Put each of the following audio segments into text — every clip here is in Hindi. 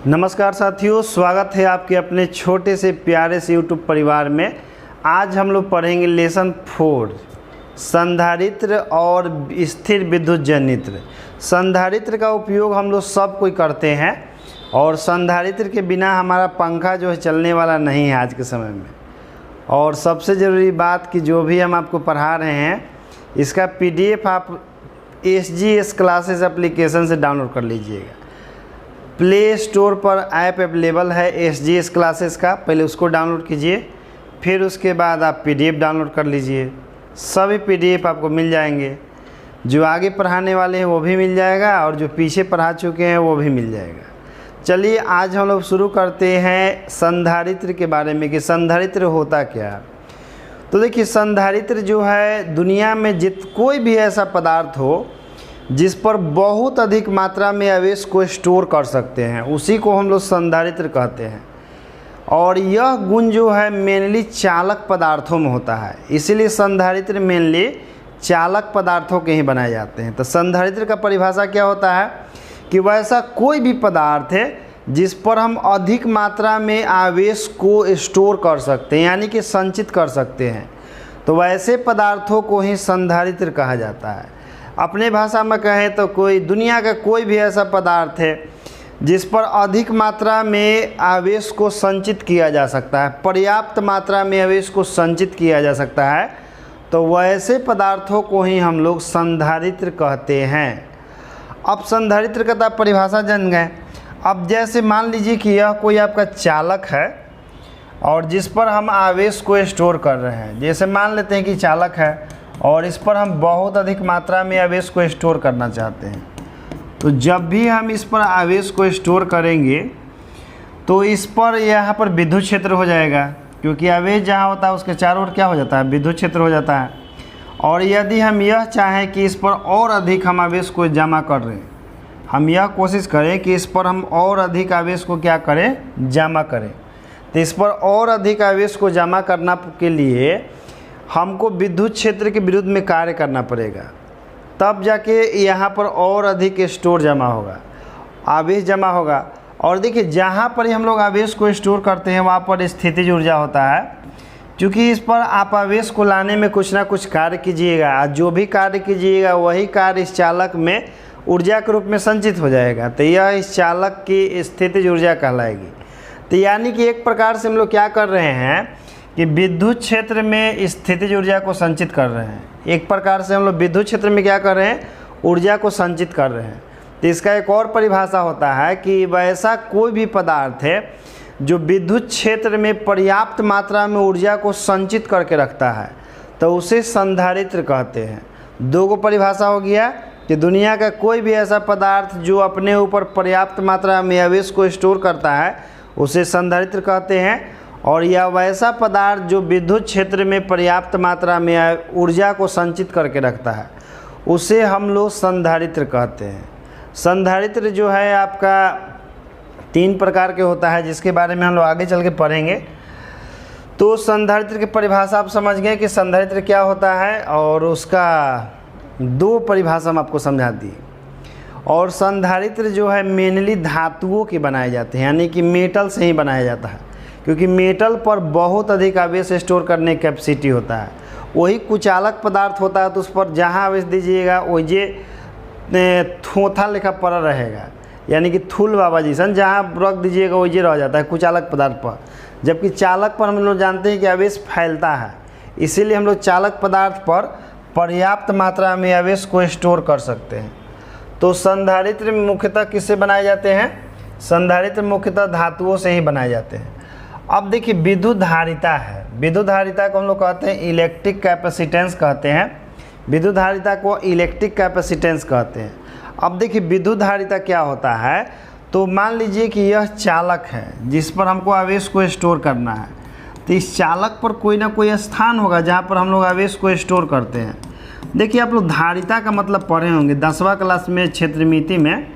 नमस्कार साथियों, स्वागत है आपके अपने छोटे से प्यारे से यूट्यूब परिवार में। आज हम लोग पढ़ेंगे लेसन 4 संधारित्र और स्थिर विद्युत जनित्र। संधारित्र का उपयोग हम लोग सब कोई करते हैं और संधारित्र के बिना हमारा पंखा जो है चलने वाला नहीं है आज के समय में। और सबसे ज़रूरी बात कि जो भी हम आपको पढ़ा रहे हैं इसका PDF आप SGS क्लासेस एप्लीकेशन से डाउनलोड कर लीजिएगा। प्ले स्टोर पर ऐप अवेलेबल है SGS क्लासेस का, पहले उसको डाउनलोड कीजिए, फिर उसके बाद आप PDF डाउनलोड कर लीजिए। सभी PDF आपको मिल जाएंगे, जो आगे पढ़ाने वाले हैं वो भी मिल जाएगा और जो पीछे पढ़ा चुके हैं वो भी मिल जाएगा। चलिए आज हम लोग शुरू करते हैं संधारित्र के बारे में कि संधारित्र होता क्या है। तो देखिए, संधारित्र जो है दुनिया में कोई भी ऐसा पदार्थ हो जिस पर बहुत अधिक मात्रा में आवेश को स्टोर कर सकते हैं, उसी को हम लोग संधारित्र कहते हैं। और यह गुण जो है मेनली चालक पदार्थों में होता है, इसीलिए संधारित्र मेनली चालक पदार्थों के ही बनाए जाते हैं। तो संधारित्र का परिभाषा क्या होता है कि वैसा कोई भी पदार्थ है जिस पर हम अधिक मात्रा में आवेश को स्टोर कर सकते हैं, यानी कि संचित कर सकते हैं, तो वैसे पदार्थों को ही संधारित्र कहा जाता है। अपने भाषा में कहें तो कोई दुनिया का कोई भी ऐसा पदार्थ है जिस पर अधिक मात्रा में आवेश को संचित किया जा सकता है, पर्याप्त मात्रा में आवेश को संचित किया जा सकता है, तो वैसे पदार्थों को ही हम लोग संधारित्र कहते हैं। अब संधारित्र का आप परिभाषा जान गए। अब जैसे मान लीजिए कि यह कोई आपका चालक है और जिस पर हम आवेश को स्टोर कर रहे हैं। जैसे मान लेते हैं कि चालक है और इस पर हम बहुत अधिक मात्रा में आवेश को स्टोर करना चाहते हैं, तो जब भी हम इस पर आवेश को स्टोर करेंगे तो इस पर यहाँ पर विद्युत क्षेत्र हो जाएगा, क्योंकि आवेश जहाँ होता है उसके चारों ओर क्या हो जाता है, विद्युत क्षेत्र हो जाता है। और यदि हम यह चाहें कि इस पर और अधिक हम आवेश को जमा कर रहे हैं, हम यह कोशिश करें कि इस पर हम और अधिक आवेश को क्या करें, जमा करें, तो इस पर और अधिक आवेश को जमा करना के लिए हमको विद्युत क्षेत्र के विरुद्ध में कार्य करना पड़ेगा, तब जाके यहाँ पर और अधिक स्टोर जमा होगा, आवेश जमा होगा। और देखिए, जहाँ पर हम लोग आवेश को स्टोर करते हैं वहाँ पर स्थितिज ऊर्जा होता है, क्योंकि इस पर आप आवेश को लाने में कुछ ना कुछ कार्य कीजिएगा, जो भी कार्य कीजिएगा वही कार्य इस चालक में ऊर्जा के रूप में संचित हो जाएगा, तो यह इस चालक की स्थितिज ऊर्जा कहलाएगी। तो यानी कि एक प्रकार से हम लोग क्या कर रहे हैं कि विद्युत क्षेत्र में स्थितिज ऊर्जा को संचित कर रहे हैं। एक प्रकार से हम लोग विद्युत क्षेत्र में क्या कर रहे हैं, ऊर्जा को संचित कर रहे हैं। तो इसका एक और परिभाषा होता है कि वैसा कोई भी पदार्थ है जो विद्युत क्षेत्र में पर्याप्त मात्रा में ऊर्जा को संचित करके रखता है, तो उसे संधारित्र कहते हैं। दो गो परिभाषा हो गया कि दुनिया का कोई भी ऐसा पदार्थ जो अपने ऊपर पर्याप्त मात्रा में आवेश को स्टोर करता है उसे संधारित्र कहते हैं, और यह वैसा पदार्थ जो विद्युत क्षेत्र में पर्याप्त मात्रा में ऊर्जा को संचित करके रखता है उसे हम लोग संधारित्र कहते हैं। संधारित्र जो है आपका 3 प्रकार के होता है, जिसके बारे में हम लोग आगे चल के पढ़ेंगे। तो संधारित्र की परिभाषा आप समझ गए कि संधारित्र क्या होता है, और उसका 2 परिभाषा हम आपको समझा दी। और संधारित्र जो है मेनली धातुओं के बनाए जाते हैं, यानी कि मेटल से ही बनाया जाता है, क्योंकि मेटल पर बहुत अधिक आवेश स्टोर करने की कैपेसिटी होता है। वही कुचालक पदार्थ होता है, तो उस पर जहाँ आवेश दीजिएगा वही थोथा लेखा पड़ा रहेगा, यानी कि थूल बाबा जैसन जहाँ रख दीजिएगा वही रह जाता है कुचालक पदार्थ पर। जबकि चालक पर हम लोग जानते हैं कि आवेश फैलता है, इसीलिए हम लोग चालक पदार्थ पर पर्याप्त मात्रा में आवेश को स्टोर कर सकते हैं। तो संधारित्र मुख्यतः किससे बनाए जाते हैं, संधारित्र मुख्यतः धातुओं से ही बनाए जाते हैं। अब देखिए, विद्युत धारिता है, विद्युत धारिता को हम लोग कहते हैं इलेक्ट्रिक कैपेसिटेंस कहते हैं, विद्युत धारिता को इलेक्ट्रिक कैपेसिटेंस कहते हैं। अब देखिए, विद्युत धारिता क्या होता है, तो मान लीजिए कि यह चालक है जिस पर हमको आवेश को स्टोर करना है, तो इस चालक पर कोई ना कोई स्थान होगा जहाँ पर हम लोग आवेश को स्टोर करते हैं। देखिए, आप लोग धारिता का मतलब पढ़े होंगे 10वां क्लास में क्षेत्रमिति में,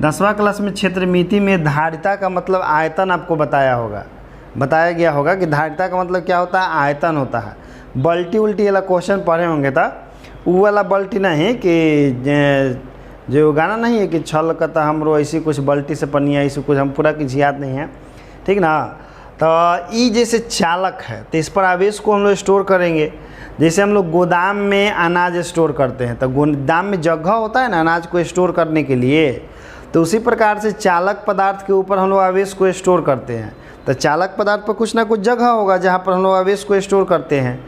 10वां क्लास में क्षेत्रमिति में धारिता का मतलब आयतन आपको बताया गया होगा कि धारिता का मतलब क्या होता है, आयतन होता है। बल्टी उल्टी वाला क्वेश्चन पढ़े होंगे, था वो वाला बल्टी नहीं कि जो गाना नहीं है कि छल कता हमरो ऐसी कुछ बल्टी से पनिया, ऐसी कुछ, हम पूरा कुछ याद नहीं है, ठीक ना। तो ई जैसे चालक है तो इस पर आवेश को हम लोग स्टोर करेंगे। जैसे हम लोग गोदाम में अनाज स्टोर करते हैं तो गोदाम में जगह होता है ना अनाज को स्टोर करने के लिए, तो उसी प्रकार से चालक पदार्थ के ऊपर हम लोग आवेश को स्टोर करते हैं। तो चालक पदार्थ पर कुछ ना कुछ जगह होगा जहाँ पर हम लोग आवेश को स्टोर करते हैं।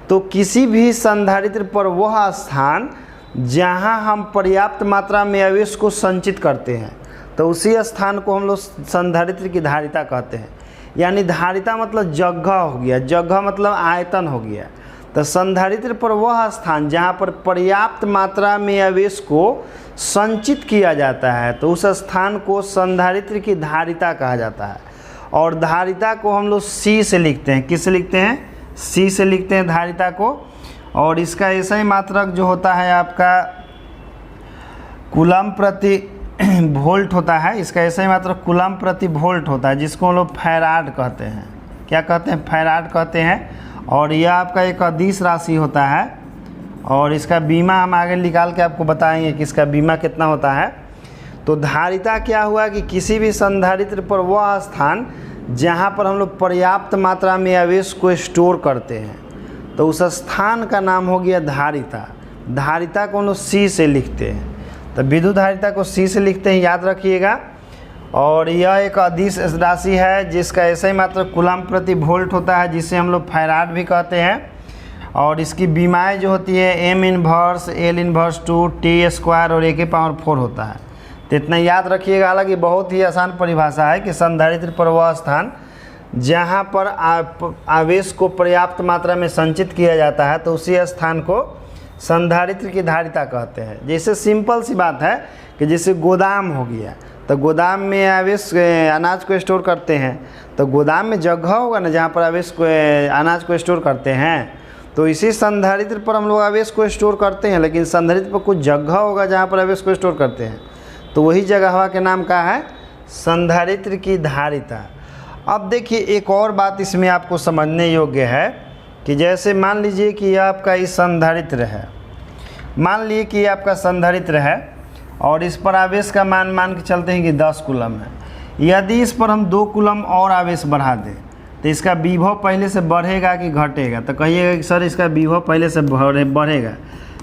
तो किसी भी संधारित्र पर वह स्थान जहाँ हम पर्याप्त मात्रा में आवेश को संचित करते हैं तो उसी स्थान को हम लोग संधारित्र की धारिता कहते हैं। यानी धारिता मतलब जगह हो गया, जगह मतलब आयतन हो गया। तो संधारित्र पर वह स्थान जहाँ पर पर्याप्त मात्रा में आवेश को संचित किया जाता है तो उस स्थान को संधारित्र की धारिता कहा जाता है। और धारिता को हम लोग सी से लिखते हैं। किससे लिखते हैं? सी से लिखते हैं धारिता को। और इसका ऐसा ही मात्रक जो होता है आपका कूलम प्रति वोल्ट होता है। इसका ऐसा ही मात्रक कूलम प्रति वोल्ट होता है, जिसको हम लोग फैराड कहते हैं। क्या कहते हैं? फैराड कहते हैं। और यह आपका एक अदिश राशि होता है। और इसका बीमा हम आगे निकाल के आपको बताएंगे कि इसका बीमा कितना होता है। तो धारिता क्या हुआ कि किसी भी संधारित्र पर वह स्थान जहाँ पर हम लोग पर्याप्त मात्रा में आवेश को स्टोर करते हैं तो उस स्थान का नाम हो गया धारिता। धारिता को हम लोग सी से लिखते हैं। तो विद्युत धारिता को सी से लिखते हैं, याद रखिएगा। और यह एक अदिश राशि है जिसका ऐसा ही मात्रक कूलम प्रति वोल्ट होता है, जिसे हम लोग फैराड भी कहते हैं। और इसकी बीमाएँ जो होती है M inverse, L inverse too, T square और A⁴ होता है। तो इतना याद रखिएगा। हालांकि बहुत ही आसान परिभाषा है कि संधारित्र पर वह स्थान जहाँ पर आवेश को पर्याप्त मात्रा में संचित किया जाता है तो उसी स्थान को संधारित्र की धारिता कहते हैं। जैसे सिंपल सी बात है कि जैसे गोदाम हो गया तो गोदाम में आवेश अनाज को स्टोर करते हैं तो गोदाम में जगह होगा ना जहाँ पर आवेश को अनाज को स्टोर करते हैं। तो इसी संधारित्र पर हम लोग आवेश को स्टोर करते हैं, लेकिन संधारित्र पर कुछ जगह होगा जहाँ पर आवेश को स्टोर करते हैं तो वही जगह के नाम का है संधारित्र की धारिता। अब देखिए एक और बात इसमें आपको समझने योग्य है कि जैसे मान लीजिए कि यह आपका इस संधारित्र है, मान लीजिए कि यह आपका संधारित्र है और इस पर आवेश का मान के चलते हैं कि 10 कूलम है। यदि इस पर हम 2 कूलम और आवेश बढ़ा दें तो इसका विभव पहले से बढ़ेगा कि घटेगा? तो कहिएगा कि सर इसका विभव पहले से बढ़ेगा,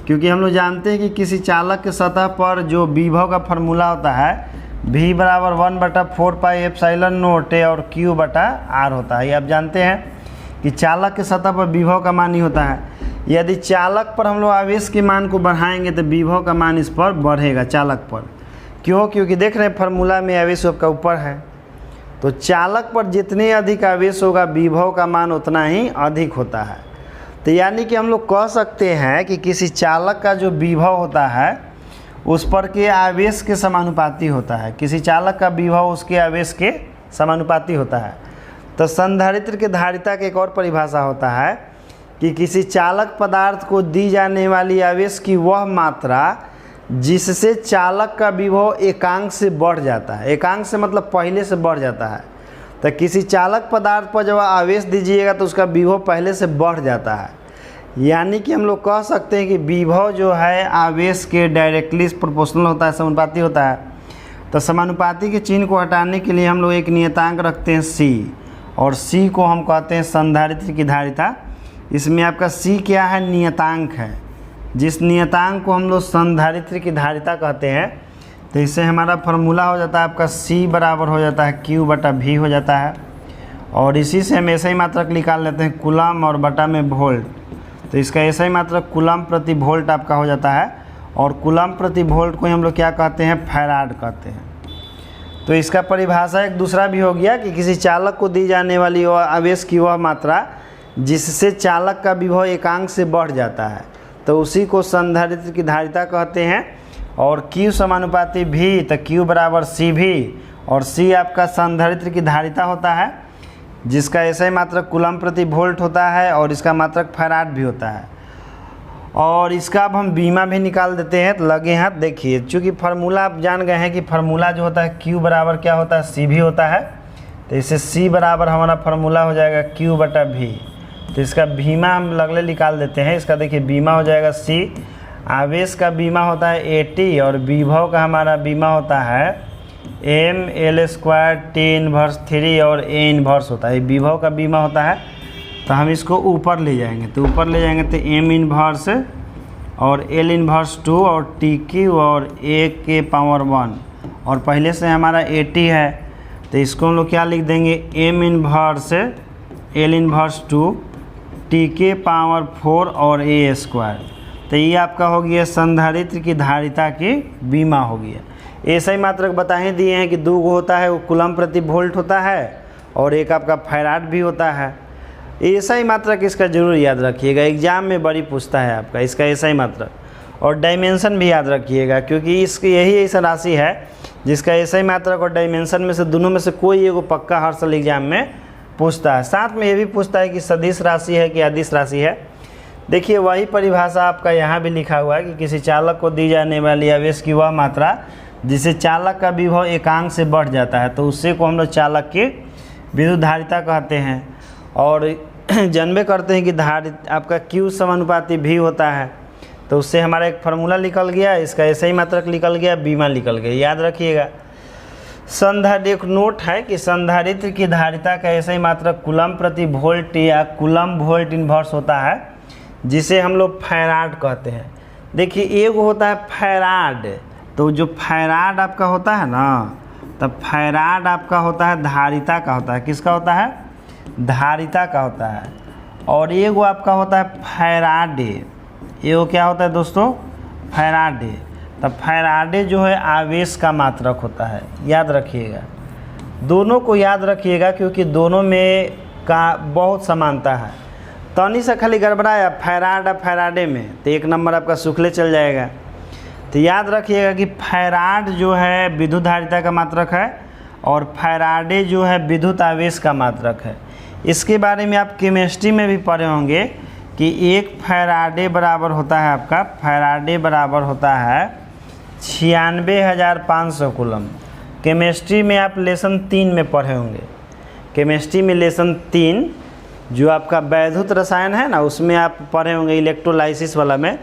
क्योंकि हम लोग जानते हैं कि किसी चालक के सतह पर जो विभव का फार्मूला होता है V = 1/4πε0 और Q/r होता है। ये आप जानते हैं कि चालक के सतह पर विभव का मान ही होता है। यदि चालक पर हम लोग आवेश के मान को बढ़ाएंगे तो विभव का मान इस पर बढ़ेगा, चालक पर। क्यों? क्योंकि देख रहे हैं फार्मूला में आवेश आपका ऊपर है, तो चालक पर जितने अधिक आवेश होगा विभव का मान उतना ही अधिक होता है। तो यानी कि हम लोग कह सकते हैं कि किसी चालक का जो विभव होता है उस पर के आवेश के समानुपाती होता है। किसी चालक का विभव उसके आवेश के समानुपाती होता है। तो संधारित्र के धारिता की एक और परिभाषा होता है कि किसी चालक पदार्थ को दी जाने वाली आवेश की वह मात्रा जिससे चालक का विभव एकांक से बढ़ जाता है। एकांक से मतलब पहले से बढ़ जाता है। तो किसी चालक पदार्थ पर जब आवेश दीजिएगा तो उसका विभव पहले से बढ़ जाता है। यानी कि हम लोग कह सकते हैं कि विभव जो है आवेश के डायरेक्टली प्रोपोर्शनल होता है, समानुपाती होता है। तो समानुपाती के चिन्ह को हटाने के लिए हम लोग एक नियतांक रखते हैं C, और C को हम कहते हैं संधारित्र की धारिता। इसमें आपका C क्या है? नियतांक है। जिस नियतांक को हम लोग संधारित्र की धारिता कहते हैं तो इससे हमारा फार्मूला हो जाता है आपका C बराबर हो जाता है Q/V हो जाता है। और इसी से हम ऐसा ही मात्रक निकाल लेते हैं कूलम और बटा में वोल्ट। तो इसका ऐसा ही मात्रक कूलम प्रति वोल्ट आपका हो जाता है। और कूलम प्रति वोल्ट को हम लोग क्या कहते हैं? फैराड कहते हैं। तो इसका परिभाषा एक दूसरा भी हो गया कि किसी चालक को दी जाने वाली आवेश की वह मात्रा जिससे चालक का विभव एकांक से बढ़ जाता है तो उसी को संधारित्र की धारिता कहते हैं। और Q समानुपाती V, तो Q = CV, और C आपका संधारित्र की धारिता होता है जिसका ऐसा ही मात्रक कूलम प्रति वोल्ट होता है और इसका मात्रक फैराड भी होता है। और इसका अब हम बीमा भी निकाल देते हैं। तो लगे हाथ देखिए, चूँकि फार्मूला आप जान गए हैं कि फार्मूला जो होता है Q बराबर क्या होता है? CV होता है। तो इससे C बराबर हमारा फार्मूला हो जाएगा Q/V। तो इसका बीमा हम लगले निकाल देते हैं। इसका देखिए बीमा हो जाएगा C आवेश का बीमा होता है AT और विभव का हमारा बीमा होता है mL² T इनवर्स 3 और A इनवर्स होता है। विभव का बीमा होता है, तो हम इसको ऊपर ले जाएंगे, तो ऊपर ले जाएंगे तो M इनवर्स और L इनवर्स 2 और TQ और A के पावर 1 और पहले से हमारा AT है, तो इसको हम लोग क्या लिख देंगे M inverse L inverse 2 T के पावर 4 और A²। तो ये आपका हो गया संधारित्र की धारिता की बीमा हो गया। ऐसा ही मात्रक बता ही दिए हैं कि 2 होता है वो कूलम प्रति वोल्ट होता है और एक आपका फैराड भी होता है। ऐसा ही मात्रक इसका जरूर याद रखिएगा, एग्जाम में बड़ी पूछता है आपका इसका ऐसा ही मात्रक। और डायमेंशन भी याद रखिएगा, क्योंकि इसकी यही ऐसा राशि है जिसका ऐसा ही मात्रक और डायमेंशन में से दोनों में से कोई एगो पक्का हर साल एग्जाम में पूछता है। साथ में ये भी पूछता है कि सदिश राशि है कि अदिश राशि है। देखिए वही परिभाषा आपका यहाँ भी लिखा हुआ है कि किसी चालक को दी जाने वाली आवेश की वह मात्रा जिसे चालक का विभव एकांक से बढ़ जाता है, तो उससे को हम लोग चालक की विद्युत धारिता कहते हैं। और जानबे करते हैं कि धारित आपका Q समानुपाती V होता है, तो उससे हमारा एक फार्मूला निकल गया, इसका ऐसे ही मात्रक निकल गया, बीमा निकल गया, याद रखिएगा। एक नोट है कि संधारित्र की धारिता का ऐसा ही मात्रक कूलम प्रति वोल्ट या कूलम वोल्ट इनवर्स होता है, जिसे हम लोग फैराड कहते हैं। देखिए एक होता है फैराड, तो जो फैराड आपका होता है ना, तब फैराड आपका होता है धारिता का होता है। किसका होता है? धारिता का होता है। और एक वो आपका होता है फैराडे। ये वो क्या होता है दोस्तों? फैराडे। तब फैराडे जो है आवेश का मात्रक होता है, याद रखिएगा। दोनों को याद रखिएगा क्योंकि दोनों में का बहुत समानता है। तनी सा खाली गड़बड़ाया फैराड और फैराडे में, तो 1 नंबर आपका सूखले चल जाएगा। तो याद रखिएगा कि फैराड जो है विद्युत धारिता का मात्रक है और फैराडे जो है विद्युत आवेश का मात्रक है। इसके बारे में आप केमिस्ट्री में भी पढ़े होंगे कि 1 फैराडे बराबर होता है आपका, फैराडे बराबर होता है 96,500 कूलम। केमिस्ट्री में आप लेसन 3 में पढ़े होंगे। केमिस्ट्री में लेसन 3 जो आपका वैद्युत रसायन है ना, उसमें आप पढ़े होंगे, इलेक्ट्रोलाइसिस वाला में,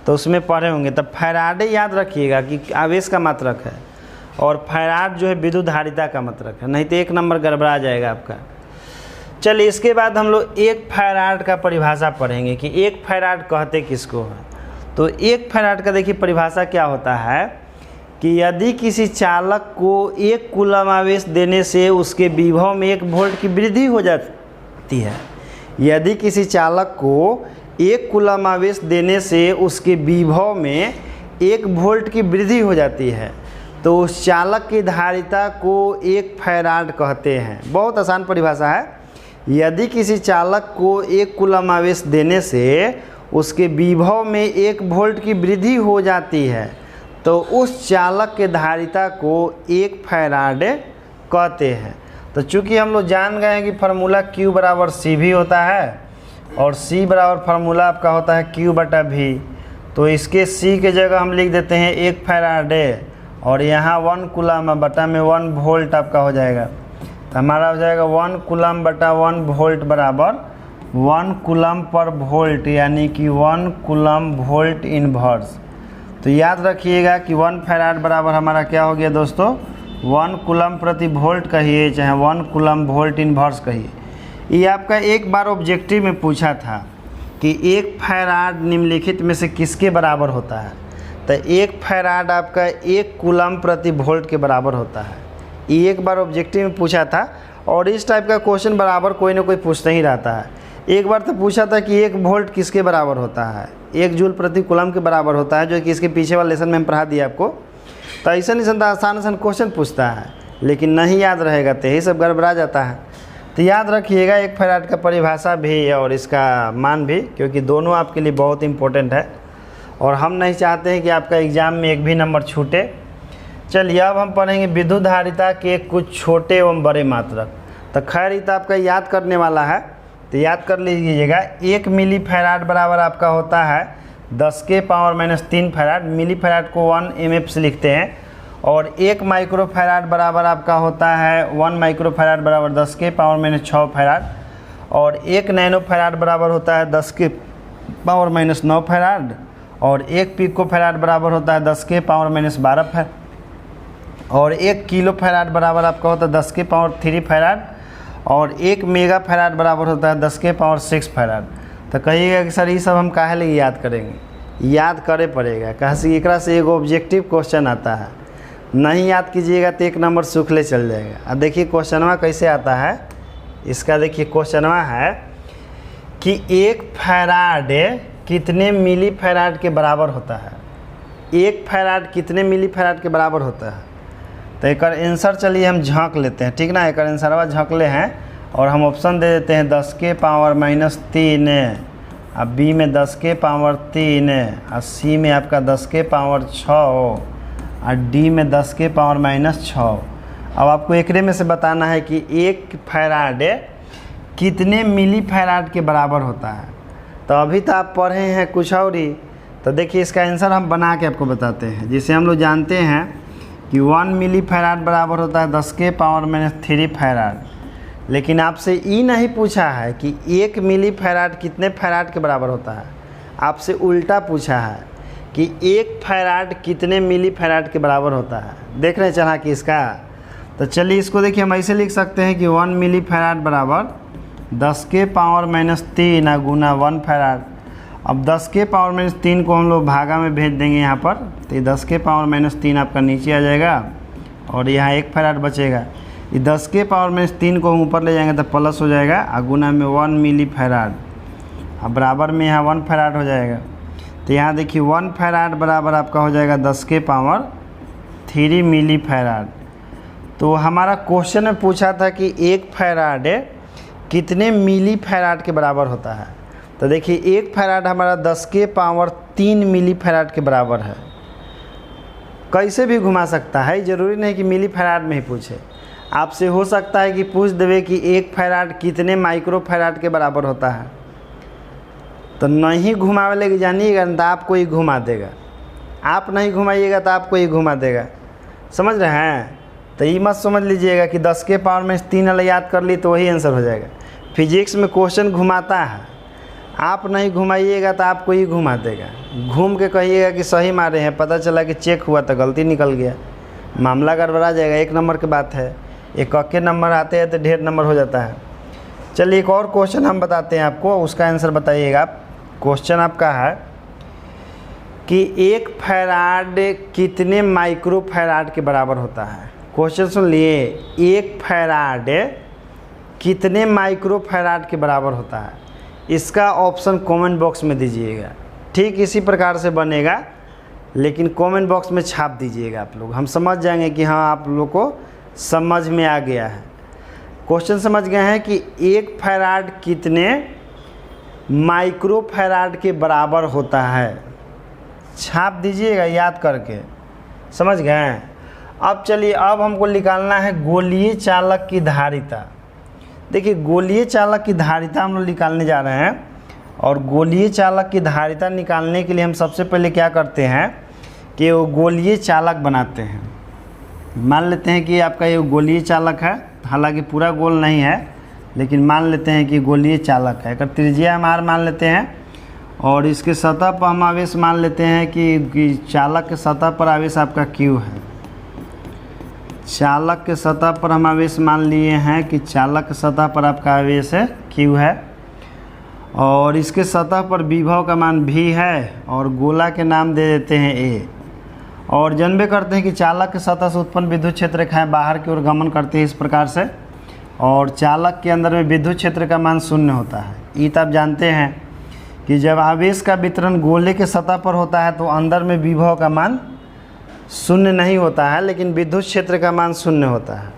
तो उसमें पढ़े होंगे। तब फैराडे याद रखिएगा कि आवेश का मात्रक है और फैराड जो है विद्युत धारिता का मात्रक है, नहीं तो 1 नंबर गड़बड़ा जाएगा आपका। चलिए इसके बाद हम लोग 1 फैराड का परिभाषा पढ़ेंगे कि 1 फैराड कहते किसको है। तो 1 फैराड का देखिए परिभाषा क्या होता है कि यदि किसी चालक को 1 कूलम आवेश देने से उसके विभव में 1 वोल्ट की वृद्धि हो जाती है, यदि किसी चालक को 1 कूलम आवेश देने से उसके विभव में 1 वोल्ट की वृद्धि हो जाती है, तो उस चालक की धारिता को 1 फैराड कहते हैं। बहुत आसान परिभाषा है। यदि किसी चालक को 1 कूलम आवेश देने से उसके विभव में 1 वोल्ट की वृद्धि हो जाती है, तो उस चालक के धारिता को 1 फैराड कहते हैं। तो चूँकि हम लोग जान गए हैं कि फार्मूला Q बराबर CV होता है और C बराबर फार्मूला आपका होता है Q/V, तो इसके C के जगह हम लिख देते हैं 1 फैराडे और यहाँ 1 कूलम बटा में 1 वोल्ट आपका हो जाएगा। तो हमारा हो जाएगा 1 कूलम बटा 1 वोल्ट बराबर 1 कूलम पर वोल्ट, यानी कि 1 कूलम वोल्ट इनवर्स। तो याद रखिएगा कि 1 फैराड बराबर हमारा क्या हो गया दोस्तों? 1 कूलम प्रति वोल्ट कहिए चाहे 1 कूलम वोल्ट इनवर्स कहिए। ये आपका एक बार ऑब्जेक्टिव में पूछा था कि 1 फैराड निम्नलिखित में से किसके बराबर होता है। तो 1 फैराड आपका 1 कूलम प्रति वोल्ट के बराबर होता है। ये एक बार ऑब्जेक्टिव में पूछा था और इस टाइप का क्वेश्चन बराबर कोई ना कोई पूछते ही रहता है। एक बार तो पूछा था कि 1 वोल्ट किसके बराबर होता है? 1 जूल प्रति कूलम के बराबर होता है, जो कि इसके पीछे वाले लेसन में हम पढ़ा दिया आपको। तो ऐसा नहीं आसान क्वेश्चन पूछता है, लेकिन नहीं याद रहेगा तो यही सब गड़बड़ा जाता है। तो याद रखिएगा 1 फैराड का परिभाषा भी और इसका मान भी, क्योंकि दोनों आपके लिए बहुत इंपॉर्टेंट है और हम नहीं चाहते हैं कि आपका एग्ज़ाम में एक भी नंबर छूटे। चलिए अब हम पढ़ेंगे विद्युत धारिता के कुछ छोटे एवं बड़े मात्रक। तो खैर ये तो आपका याद करने वाला है, तो याद कर लीजिएगा। 1 मिली फैराड बराबर आपका होता है 10 के पावर -3 फैराड। मिली फैराड को 1 mF से लिखते हैं। और 1 माइक्रो फैराड बराबर आपका होता है 1 माइक्रो फैराड बराबर 10 के पावर -6 फैराड। और 1 नैनो फैराड बराबर होता है 10 के पावर -9 फैराड। और 1 पिको फैराड बराबर होता है 10 के पावर -12 फैराड, और 1 किलो फैराड बराबर आपका होता है 10 के पावर 3 फैराड, और 1 मेगा फैराड बराबर होता है 10 के पावर 6 फैराड। तो कहिएगा कि सर ये सब हम काहे लिए याद करेंगे, याद करे पड़ेगा, कहे एकरा से एगो ऑब्जेक्टिव क्वेश्चन आता है, नहीं याद कीजिएगा तो 1 नंबर सूखले चल जाएगा। अब देखिए क्वेश्चनवा कैसे आता है इसका, देखिए क्वेश्चनवा है कि 1 फैराड कितने मिली फैराड के बराबर होता है, 1 फैराड कितने मिली फैराड के बराबर होता है। तो एक आंसर चलिए हम झाँक लेते हैं, ठीक ना। एक आंसरवा झाँक ले हैं और हम ऑप्शन दे देते हैं 10 के पावर -3, अब बी में 10 के पावर 3, और सी में आपका 10 के पावर 6, और डी में 10 के पावर -6। अब आपको एकरे में से बताना है कि 1 फैराड कितने मिली फैराड के बराबर होता है। तो अभी तो आप पढ़े हैं कुछ और ही, तो देखिए इसका आंसर हम बना के आपको बताते हैं। जिसे हम लोग जानते हैं कि 1 मिली फैराड बराबर होता है 10 के पावर -3 फैराड, लेकिन आपसे ये नहीं पूछा है कि 1 मिली फैराड कितने फैराड के बराबर होता है, आपसे उल्टा पूछा है कि 1 फैराड कितने मिली फैराड के बराबर होता है। देख रहे हैं चला कि इसका, तो चलिए इसको देखिए हम ऐसे लिख सकते हैं कि 1 मिली फैराड बराबर 10 के पावर -3 गुना 1 फैराड। अब 10 के पावर -3 को हम लोग भागा में भेज देंगे यहाँ पर, तो ये 10 के पावर -3 आपका नीचे आ जाएगा और यहाँ 1 फैराड बचेगा। ये 10 के पावर -3 को हम ऊपर ले जाएंगे तो प्लस हो जाएगा, और गुना में 1 मिली फैराड, अब बराबर में यहाँ 1 फैराड हो जाएगा। तो यहाँ देखिए 1 फैराड बराबर आपका हो जाएगा 10 के पावर 3 मिली फैराड। तो हमारा क्वेश्चन में पूछा था कि 1 फैराड कितने मिली फैराड के बराबर होता है। तो देखिए 1 फैराड हमारा 10 के पावर 3 मिली फैराड के बराबर है। कैसे भी घुमा सकता है, ज़रूरी नहीं कि मिली फैराड में ही पूछे, आपसे हो सकता है कि पूछ देवे कि 1 फैराड कितने माइक्रो फैराड के बराबर होता है। तो नहीं घुमावे लेके जानिएगा तो आपको ही घुमा देगा, आप नहीं घुमाइएगा तो आपको ही घुमा देगा, समझ रहे हैं। तो ये मत समझ लीजिएगा कि 10 के पावर -3 वाला याद कर ली तो वही आंसर हो जाएगा। फिजिक्स में क्वेश्चन घुमाता है, आप नहीं घुमाइएगा तो आपको ही घुमा देगा। घूम के कहिएगा कि सही मारे हैं, पता चला कि चेक हुआ तो गलती निकल गया, मामला गड़बड़ा जाएगा। 1 नंबर की बात है, एक के नंबर आते हैं तो ढेर नंबर हो जाता है। चलिए एक और क्वेश्चन हम बताते हैं आपको, उसका आंसर बताइएगा आप। क्वेश्चन आपका है कि 1 फैराड कितने माइक्रो फैराड के बराबर होता है। क्वेश्चन सुन लिए, 1 फैराड कितने माइक्रो फैराड के बराबर होता है। इसका ऑप्शन कमेंट बॉक्स में दीजिएगा, ठीक इसी प्रकार से बनेगा, लेकिन कमेंट बॉक्स में छाप दीजिएगा आप लोग, हम समझ जाएंगे कि हाँ आप लोग को समझ में आ गया है। क्वेश्चन समझ गए हैं कि 1 फैराड कितने माइक्रो फैराड के बराबर होता है, छाप दीजिएगा याद करके, समझ गए। अब चलिए अब हमको निकालना है गोलीय चालक की धारिता। देखिए गोलीय चालक की धारिता हम लोग निकालने जा रहे हैं, और गोलीय चालक की धारिता निकालने के लिए हम सबसे पहले क्या करते हैं कि वो गोलीय चालक बनाते हैं। मान लेते हैं कि आपका ये गोलीय चालक है, हालांकि पूरा गोल नहीं है, लेकिन मान लेते हैं कि गोलीय चालक है। एक त्रिज्या हम R मान लेते हैं, और इसके सतह पर हम आवेश मान लेते हैं कि चालक के सतह पर आवेश आपका Q है। चालक के सतह पर हम आवेश मान लिए हैं कि चालक के सतह पर आपका आवेश है Q है, और इसके सतह पर विभव का मान V है, और गोला के नाम दे देते हैं A। और जानबे करते हैं कि चालक के सतह से उत्पन्न विद्युत क्षेत्र रेखाएं बाहर की ओर गमन करती है इस प्रकार से, और चालक के अंदर में विद्युत क्षेत्र का मान 0 होता है। ये तो आप जानते हैं कि जब आवेश का वितरण गोले के सतह पर होता है तो अंदर में विभव का मान 0 नहीं होता है, लेकिन विद्युत क्षेत्र का मान 0 होता है।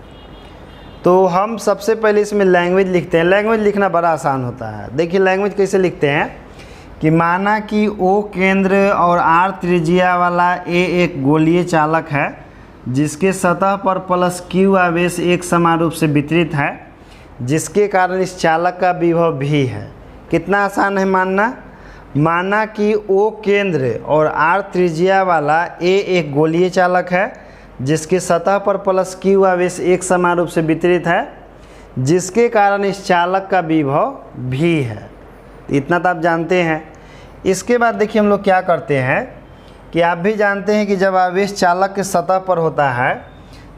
तो हम सबसे पहले इसमें लैंग्वेज लिखते हैं। लैंग्वेज लिखना बड़ा आसान होता है। देखिए लैंग्वेज कैसे लिखते हैं कि माना कि O केंद्र और R त्रिज्या वाला A एक गोलीय चालक है जिसके सतह पर प्लस Q आवेश एक समान रूप से वितरित है, जिसके कारण इस चालक का विभव भी है। कितना आसान है मानना। माना कि O केंद्र और R त्रिज्या वाला A एक गोलीय चालक है जिसके सतह पर प्लस Q आवेश एक समान रूप से वितरित है, जिसके कारण इस चालक का विभव भी है। इतना तो आप जानते हैं। इसके बाद देखिए हम लोग क्या करते हैं कि आप भी जानते हैं कि जब आवेश चालक के सतह पर होता है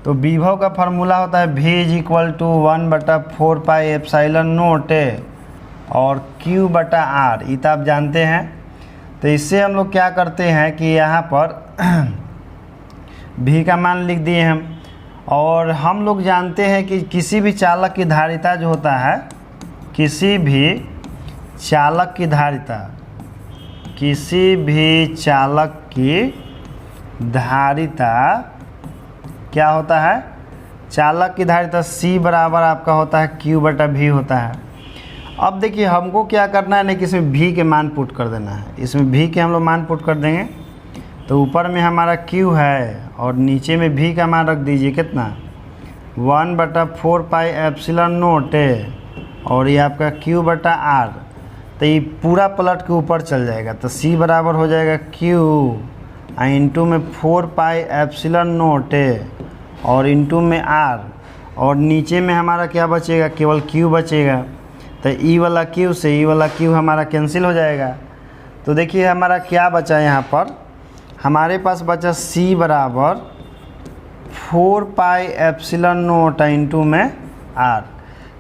तो विभव का फार्मूला होता है V = 1/4πε0 और Q/r, ये तो आप जानते हैं। तो इससे हम लोग क्या करते हैं कि यहाँ पर V का मान लिख दिए हम, और हम लोग जानते हैं कि किसी भी चालक की धारिता जो होता है, किसी भी चालक की धारिता क्या होता है, चालक की धारिता C बराबर आपका होता है Q/V होता है। अब देखिए हमको क्या करना है, नहीं कि इसमें V के मान पुट कर देना है। इसमें V के हम लोग मान पुट कर देंगे तो ऊपर में हमारा Q है और नीचे में V का मान रख दीजिए कितना, 1/4πε0 और ये आपका Q/r। तो ये पूरा पलट के ऊपर चल जाएगा, तो C बराबर हो जाएगा Q इंटू में 4πε0 और इंटू में R, और नीचे में हमारा क्या बचेगा, केवल Q बचेगा। तो E वाला Q से E वाला Q हमारा कैंसिल हो जाएगा। तो देखिए हमारा क्या बचा, यहाँ पर हमारे पास बचा C बराबर 4πε0 इंटू में R।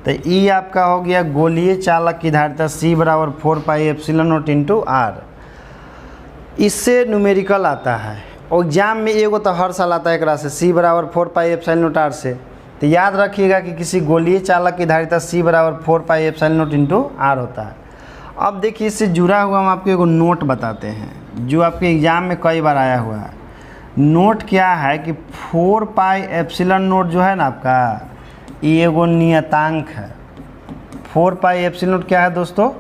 तो E आपका हो गया गोलीय चालक की धारिता C बराबर 4πε0 इंटू R। इससे न्यूमेरिकल आता है एग्जाम में, एगो तो हर साल आता है एक से C बराबर 4πε0 R से। तो याद रखिएगा कि किसी गोलीय चालक की धारिता C बराबर 4πε0 इंटू R होता है। अब देखिए इससे जुड़ा हुआ हम आपको एगो नोट बताते हैं जो आपके एग्ज़ाम में कई बार आया हुआ है। नोट क्या है कि 4πε0 जो है ना आपका, ये एगो नियतांक है। 4πε0 क्या है दोस्तों,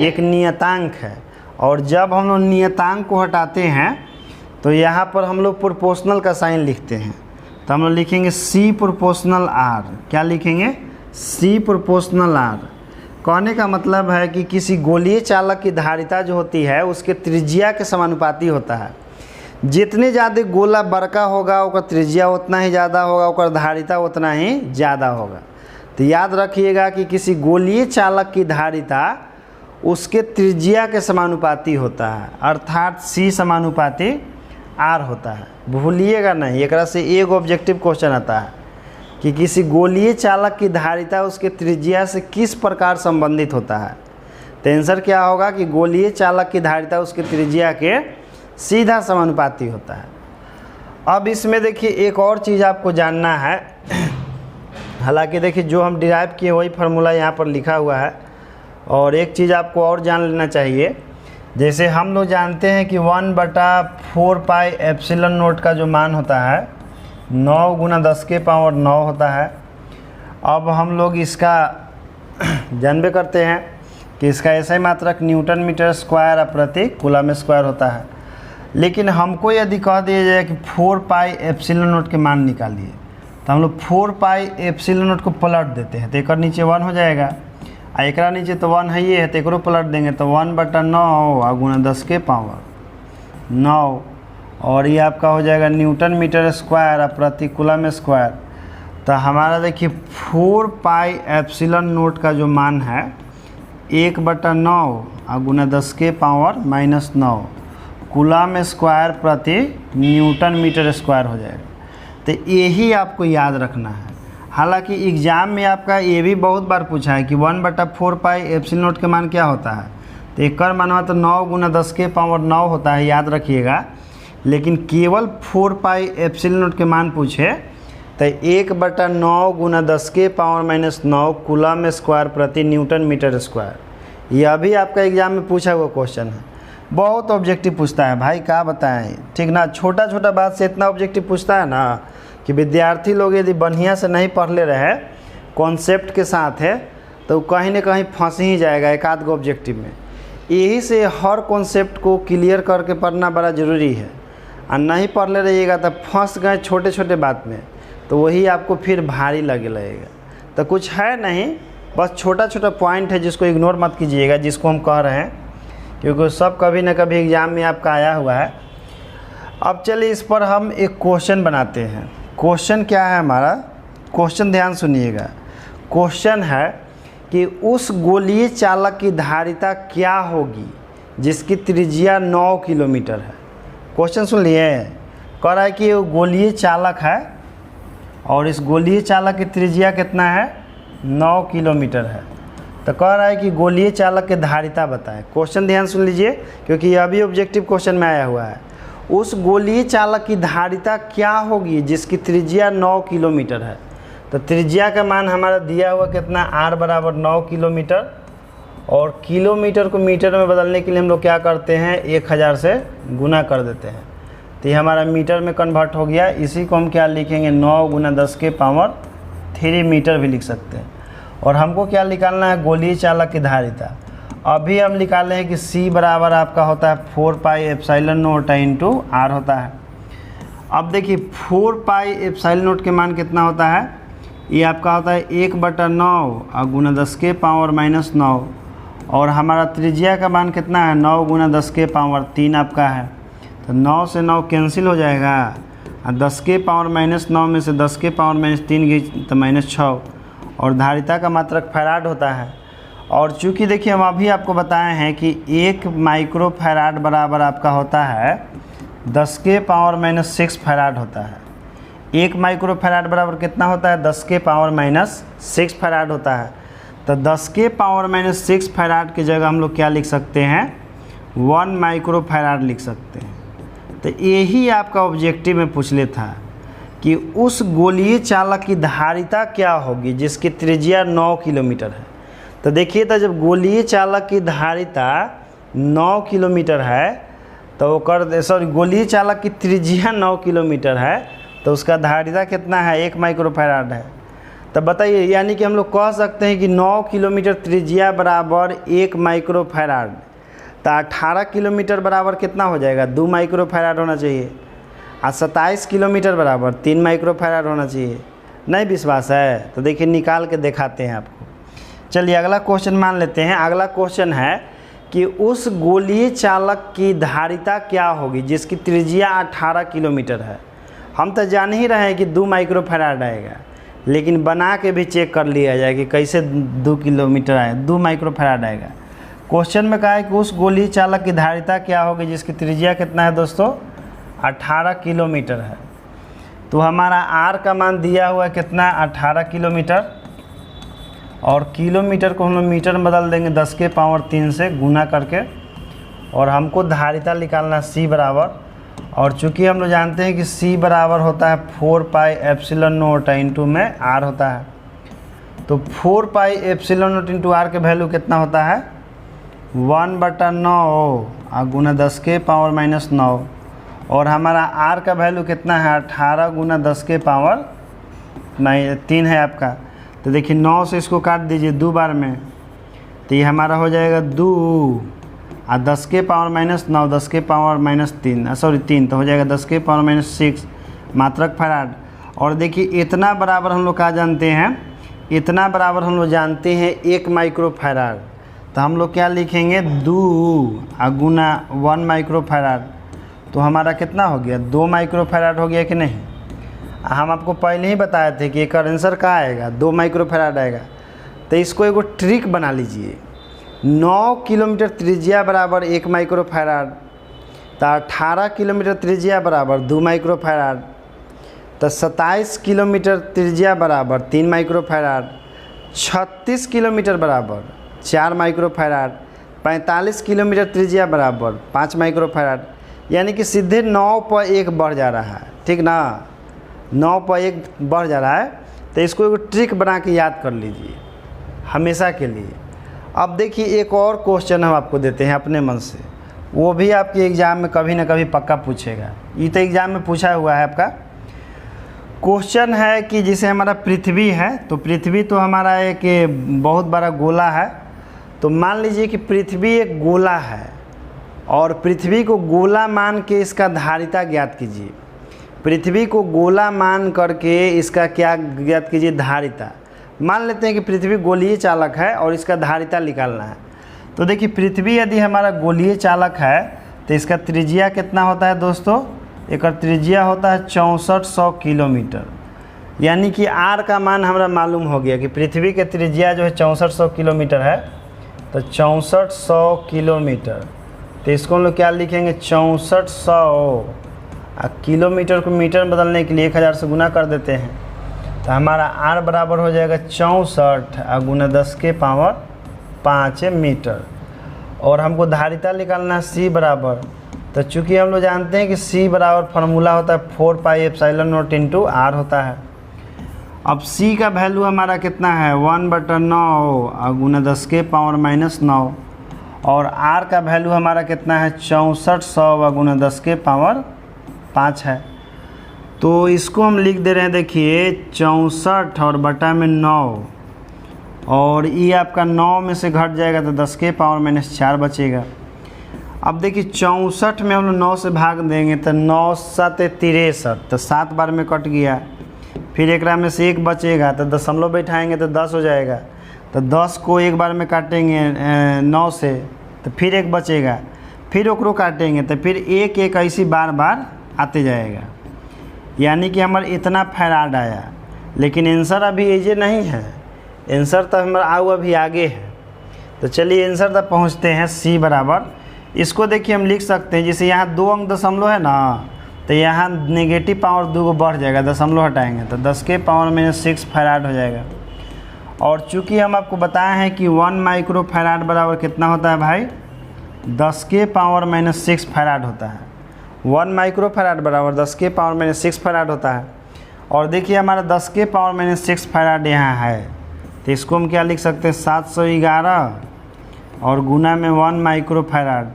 एक नियतांक है। और जब हम लोग नियतांक को हटाते हैं तो यहाँ पर हम लोग प्रोपोर्शनल का साइन लिखते हैं। तो हम लोग लिखेंगे C प्रोपोर्शनल R। क्या लिखेंगे, C प्रोपोर्शनल R। कहने का मतलब है कि किसी गोलीय चालक की धारिता जो होती है उसके त्रिज्या के समानुपाती होता है। जितने ज़्यादा गोला बड़का होगा उसका त्रिज्या उतना ही ज़्यादा होगा, उसका धारिता उतना ही ज़्यादा होगा। तो याद रखिएगा कि किसी गोलीय चालक की धारिता उसके त्रिज्या के समानुपाती होता है, अर्थात C समानुपाती R होता है। भूलिएगा नहीं, एक से एक ऑब्जेक्टिव क्वेश्चन आता है कि किसी गोलीय चालक की धारिता उसके त्रिज्या से किस प्रकार संबंधित होता है। तो आंसर क्या होगा कि गोलीय चालक की धारिता उसके त्रिज्या के सीधा समानुपाती होता है। अब इसमें देखिए एक और चीज़ आपको जानना है, हालांकि देखिए जो हम डिराइव किए वही फार्मूला यहाँ पर लिखा हुआ है, और एक चीज़ आपको और जान लेना चाहिए। जैसे हम लोग जानते हैं कि 1/4πε0 का जो मान होता है 9 × 10⁻9 होता है। अब हम लोग इसका जानबे करते हैं कि इसका ऐसा ही मात्रक न्यूटन मीटर स्क्वायर प्रति कूलम स्क्वायर होता है। लेकिन हमको यदि कह दिया जाए कि 4πε0 के मान निकालिए, तो हम लोग 4πε0 को पलट देते हैं तो एक नीचे 1 हो जाएगा, और एक नीचे तो 1 है ये है तो एक पलट देंगे तो 1/9 × 10⁻9 और ये आपका हो जाएगा न्यूटन मीटर स्क्वायर प्रति कूलम स्क्वायर। तो हमारा देखिए 4πε0 का जो मान है 1/9 × 10⁻⁻9 कूलम स्क्वायर प्रति न्यूटन मीटर स्क्वायर हो जाएगा। तो यही आपको याद रखना है। हालांकि एग्ज़ाम में आपका ये भी बहुत बार पूछा है कि 1/4πε0 के मान क्या होता है, तो एक मानवा तो 9 × 10⁻9 होता है, याद रखिएगा। लेकिन केवल 4πε0 के मान पूछे तो 1/9 × 10⁻⁻9 कूलम स्क्वायर प्रति न्यूटन मीटर स्क्वायर, यह भी आपका एग्ज़ाम में पूछा हुआ क्वेश्चन है। बहुत ऑब्जेक्टिव पूछता है भाई, क्या बताएं, ठीक ना। छोटा छोटा बात से इतना ऑब्जेक्टिव पूछता है ना कि विद्यार्थी लोग यदि बढ़िया से नहीं पढ़ ले रहे कॉन्सेप्ट के साथ है तो कहीं ना कहीं फंस ही जाएगा एक आध गो ऑब्जेक्टिव में। यही से हर कॉन्सेप्ट को क्लियर करके पढ़ना बड़ा ज़रूरी है, और नहीं पढ़ ले रहिएगा तो फंस गए छोटे छोटे बात में, तो वही आपको फिर भारी लगेगा। तो कुछ है नहीं, बस छोटा छोटा पॉइंट है जिसको इग्नोर मत कीजिएगा, जिसको हम कह रहे हैं, क्योंकि सब कभी ना कभी एग्ज़ाम में आपका आया हुआ है। अब चलिए इस पर हम एक क्वेश्चन बनाते हैं। क्वेश्चन क्या है हमारा, क्वेश्चन ध्यान सुनिएगा। क्वेश्चन है कि उस गोलीय चालक की धारिता क्या होगी जिसकी त्रिज्या 9 किलोमीटर है। क्वेश्चन सुन लिए, कह रहा है कि वो गोलीय चालक है और इस गोलीय चालक की त्रिज्या कितना है, 9 किलोमीटर है। तो कह रहा है कि गोलीय चालक की धारिता बताएं। क्वेश्चन ध्यान सुन लीजिए क्योंकि यह भी ऑब्जेक्टिव क्वेश्चन में आया हुआ है। उस गोलीय चालक की धारिता क्या होगी जिसकी त्रिज्या 9 किलोमीटर है। तो त्रिज्या का मान हमारा दिया हुआ कितना, r बराबर 9 किलोमीटर, और किलोमीटर को मीटर में बदलने के लिए हम लोग क्या करते हैं, 1000 से गुना कर देते हैं। तो ये हमारा मीटर में कन्वर्ट हो गया। इसी को हम क्या लिखेंगे, 9 गुना 10 के पावर 3 मीटर भी लिख सकते हैं। और हमको क्या निकालना है, गोलीय चालक की धारिता। अभी हम निकाले हैं कि c बराबर आपका होता है 4 pi epsilon note into r होता है। अब देखिए 4 पाई एप्सिलॉन नोट के मान कितना होता है, ये आपका होता है 1/9 और गुना 10 के पावर -9, और हमारा त्रिज्या का मान कितना है, 9 गुना 10 के पावर 3 आपका है। तो 9 से 9 कैंसिल हो जाएगा, और 10 के पावर -9 में से 10 के पावर -3 गई तो -6, और धारिता का मात्रक फैराड होता है। और चूँकि देखिए हम अभी आपको बताए हैं कि 1 माइक्रो फैराड बराबर आपका होता है 10 के पावर -6 फैराड होता है। 1 माइक्रो फैराड बराबर कितना होता है, 10 के पावर -6 फैराड होता है। तो 10 के पावर -6 फैराड की जगह हम लोग क्या लिख सकते हैं, 1 माइक्रो फैराड लिख सकते हैं। तो यही आपका ऑब्जेक्टिव में पूछ ले था कि उस गोलीय चालक की धारिता क्या होगी जिसकी त्रिज्या 9 किलोमीटर है। तो देखिए, तो जब गोलीय चालक की धारिता 9 किलोमीटर है तो गोलीय चालक की त्रिज्या 9 किलोमीटर है तो उसका धारिता कितना है, 1 माइक्रो फैराड है। तो बताइए, यानी कि हम लोग कह सकते हैं कि 9 किलोमीटर त्रिज्या बराबर 1 माइक्रो फैराड। तो 18 किलोमीटर बराबर कितना हो जाएगा, 2 माइक्रो फैराड होना चाहिए। और 27 किलोमीटर बराबर 3 माइक्रो फैराड होना चाहिए। नहीं विश्वास है तो देखिए निकाल के दिखाते हैं आपको। चलिए अगला क्वेश्चन मान लेते हैं। अगला क्वेश्चन है कि उस गोलीय चालक की धारिता क्या होगी जिसकी त्रिज्या 18 किलोमीटर है। हम तो जान ही रहे हैं कि 2 माइक्रो फैराड आएगा, लेकिन बना के भी चेक कर लिया जाए कि कैसे 2 किलोमीटर आए, 2 माइक्रो फैराड आएगा। क्वेश्चन में कहा है कि उस गोलीय चालक की धारिता क्या होगी जिसकी त्रिज्या कितना है दोस्तों, 18 किलोमीटर है। तो हमारा r का मान दिया हुआ है कितना, 18 किलोमीटर, और किलोमीटर को हम लोग मीटर में बदल देंगे 10 के पावर 3 से गुना करके, और हमको धारिता निकालना c बराबर। और चूंकि हम लोग जानते हैं कि c बराबर होता है 4 पाई एप्सिलॉन नोट इंटू में r होता है। तो 4 pi epsilon note into r के वैल्यू कितना होता है, 1/9 और गुना 10 के पावर -9, और हमारा r का वैल्यू कितना है, 18 गुना 10 के पावर 3 है आपका। तो देखिए 9 से इसको काट दीजिए 2 बार में, तो ये हमारा हो जाएगा 2 और 10 के पावर -9, 10 के पावर -3 तो हो जाएगा 10 के पावर -6 मात्रक फैराड। और देखिए इतना बराबर हम लोग क्या जानते हैं, इतना बराबर हम लोग जानते हैं 1 माइक्रो फैराड। तो हम लोग क्या लिखेंगे, 2 गुना 1 माइक्रो फैराड, तो हमारा कितना हो गया, 2 माइक्रो फैराड हो गया कि नहीं। हम आपको पहले ही बताए थे कि एक आंसर क्या आएगा, 2 माइक्रो फैराड आएगा। तो इसको एगो ट्रिक बना लीजिए, 9 किलोमीटर त्रिज्या बराबर 1 माइक्रो फैराड, तो 18 किलोमीटर त्रिज्या बराबर 2 माइक्रो फैराड, तो 27 किलोमीटर त्रिज्या बराबर 3 माइक्रो फैराड, 36 किलोमीटर बराबर 4 माइक्रो फैराड, 45 किलोमीटर त्रिज्या बराबर 5 माइक्रो फैराड। यानी कि सीधे 9 पर 1 बढ़ जा रहा है, ठीक ना, 9 पर 1 बढ़ जा रहा है। तो इसको एक ट्रिक बना के याद कर लीजिए हमेशा के लिए। अब देखिए एक और क्वेश्चन हम आपको देते हैं अपने मन से, वो भी आपके एग्ज़ाम में कभी ना कभी पक्का पूछेगा। ये तो एग्ज़ाम में पूछा हुआ है आपका। क्वेश्चन है कि जैसे हमारा पृथ्वी है, तो पृथ्वी तो हमारा एक बहुत बड़ा गोला है। तो मान लीजिए कि पृथ्वी एक गोला है और पृथ्वी को गोला मान के इसका धारिता ज्ञात कीजिए। पृथ्वी को गोला मान करके इसका क्या ज्ञात कीजिए, धारिता। मान लेते हैं कि पृथ्वी गोलीय चालक है और इसका धारिता निकालना है। तो देखिए पृथ्वी यदि हमारा गोलीय चालक है तो इसका त्रिज्या कितना होता है दोस्तों, एक त्रिज्या होता है 6400 किलोमीटर। यानी कि r का मान हमारा मालूम हो गया कि पृथ्वी के त्रिज्या जो है 6400 किलोमीटर है। तो 6400 किलोमीटर तो इसको हम लोग क्या लिखेंगे 6400, किलोमीटर को मीटर में बदलने के लिए 1000 से गुना कर देते हैं। तो हमारा r बराबर हो जाएगा 64 गुना 10 के पावर 5 मीटर। और हमको धारिता निकालना है c बराबर, तो चूँकि हम लोग जानते हैं कि c बराबर फार्मूला होता है 4 pi epsilon not into r होता है। अब c का वैल्यू हमारा कितना है 1/9 गुना 10 के पावर -9, और r का वैल्यू हमारा कितना है 6400 गुना 10 के पावर 5 है। तो इसको हम लिख दे रहे हैं, देखिए 64 और बटा में 9, और ये आपका 9 में से घट जाएगा तो 10 के पावर -4 बचेगा। अब देखिए 64 में हम लोग 9 से भाग देंगे तो 9 7 63, तो 7 बार में कट गया। फिर एक में से 1 बचेगा तो दशमलव बैठाएंगे तो 10 हो जाएगा। तो 10 को एक बार में काटेंगे 9 से तो फिर 1 बचेगा, फिर ओकरो काटेंगे तो फिर 1 1 ऐसी बार बार आते जाएगा। यानी कि हमारा इतना फैराड आया, लेकिन आंसर अभी ये नहीं है, आंसर तो हमारा आऊ अभी आगे है। तो चलिए आंसर तक पहुँचते हैं। c बराबर, इसको देखिए हम लिख सकते हैं, जैसे यहाँ 2 अंक दशमलव है ना, तो यहाँ नेगेटिव पावर 2 को बढ़ जाएगा, दशमलव हटाएंगे तो 10 के पावर -6 फैराड हो जाएगा। और चूँकि हम आपको बताए हैं कि 1 माइक्रो फैराड बराबर कितना होता है भाई 10 के पावर -6 फैराड होता है। 1 माइक्रो फैराड बराबर 10 के पावर -6 फैराड होता है। और देखिए हमारा 10 के पावर -6 फैराड यहाँ है, तो इसको हम क्या लिख सकते हैं 711 और गुना में 1 माइक्रो फैराड,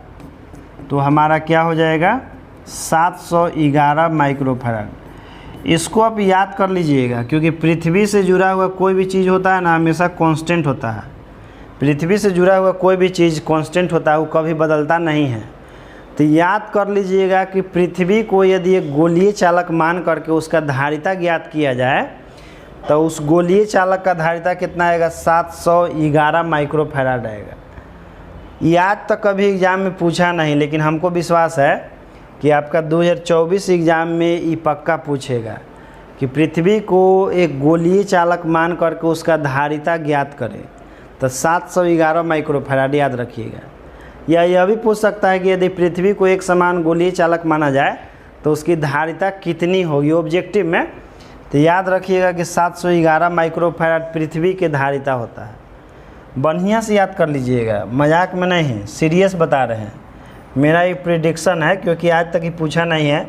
तो हमारा क्या हो जाएगा 711 माइक्रो फैराड। इसको आप याद कर लीजिएगा, क्योंकि पृथ्वी से जुड़ा हुआ कोई भी चीज़ होता है ना हमेशा कांस्टेंट होता है। पृथ्वी से जुड़ा हुआ कोई भी चीज़ कांस्टेंट होता है, वो कभी बदलता नहीं है। तो याद कर लीजिएगा कि पृथ्वी को यदि एक गोलीय चालक मान करके उसका धारिता ज्ञात किया जाए तो उस गोलीय चालक का धारिता कितना आएगा 711 माइक्रो फैराड आएगा। याद तो कभी एग्ज़ाम में पूछा नहीं, लेकिन हमको विश्वास है कि आपका 2024 एग्ज़ाम में ये पक्का पूछेगा कि पृथ्वी को एक गोलीय चालक मान करके उसका धारिता ज्ञात करें, तो 711 माइक्रो फैराड याद रखिएगा। या यह भी पूछ सकता है कि यदि पृथ्वी को एक समान गोलीय चालक माना जाए तो उसकी धारिता कितनी होगी ऑब्जेक्टिव में, तो याद रखिएगा कि 711 माइक्रो फैराड पृथ्वी के धारिता होता है। बढ़िया से याद कर लीजिएगा, मजाक में नहीं, सीरियस बता रहे हैं। मेरा एक प्रेडिक्शन है, क्योंकि आज तक ही पूछा नहीं है,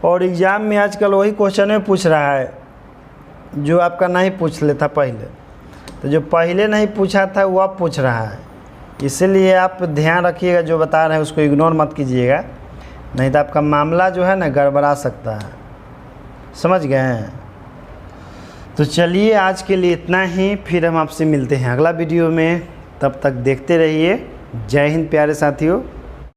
और एग्ज़ाम में आजकल वही क्वेश्चन में पूछ रहा है जो आपका नहीं पूछ लेता पहले। तो जो पहले नहीं पूछा था वो अब पूछ रहा है, इसलिए आप ध्यान रखिएगा, जो बता रहे हैं उसको इग्नोर मत कीजिएगा, नहीं तो आपका मामला जो है ना गड़बड़ा सकता है। समझ गए हैं? तो चलिए आज के लिए इतना ही, फिर हम आपसे मिलते हैं अगला वीडियो में। तब तक देखते रहिए। जय हिंद प्यारे साथियों।